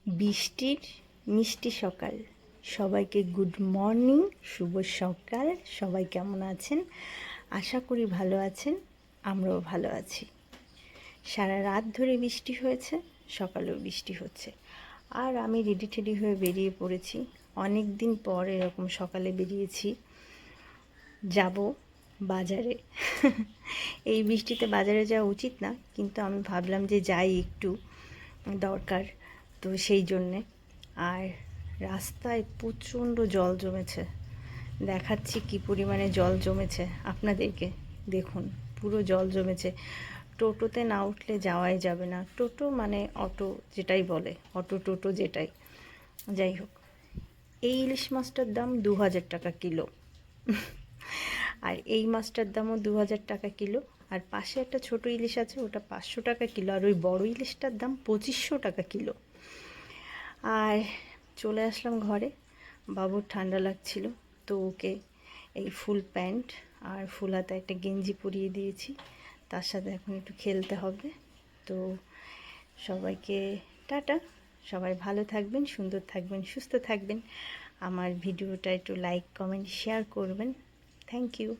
বৃষ্টির মিষ্টি সকাল, সবাইকে গুড মর্নিং, শুভ সকাল। সবাই কেমন আছেন? আশা করি ভালো আছেন, আমরাও ভালো আছি। সারা রাত ধরে বৃষ্টি হয়েছে, সকালেও বৃষ্টি হচ্ছে, আর আমি রেডি টেডি হয়ে বেরিয়ে পড়েছি। অনেক দিন পর এরকম সকালে বেরিয়েছি, যাব বাজারে। এই বৃষ্টিতে বাজারে যাওয়া উচিত না, কিন্তু আমি ভাবলাম যে যাই, একটু দরকার, তো সেই জন্যে। আর রাস্তায় প্রচণ্ড জল জমেছে, দেখাচ্ছি কি পরিমাণে জল জমেছে আপনাদেরকে। দেখুন, পুরো জল জমেছে। টোটোতে না উঠলে যাওয়াই যাবে না। টোটো মানে অটো, যেটাই বলে, অটো টোটো যেটাই, যাই হোক। এই ইলিশ মাছটার দাম 2000 টাকা কিলো। আর এই মাছটার দামও 2000 টাকা কিলো। আর পাশে একটা ছোট ইলিশ আছে, ওটা 500 টাকা কিলো। আর ওই বড় ইলিশটার দাম 2500 টাকা কিলো। আর চলে আসলাম ঘরে। বাবুর ঠান্ডা লাগছিল, তো ওকে এই ফুল প্যান্ট আর ফুল হাতা একটা গেঞ্জি পরিয়ে দিয়েছি। তার সাথে এখন একটু খেলতে হবে। তো সবাইকে টাটা। সবাই ভালো থাকবেন, সুন্দর থাকবেন, সুস্থ থাকবেন। আমার ভিডিওটা একটু লাইক, কমেন্ট, শেয়ার করবেন। Thank you.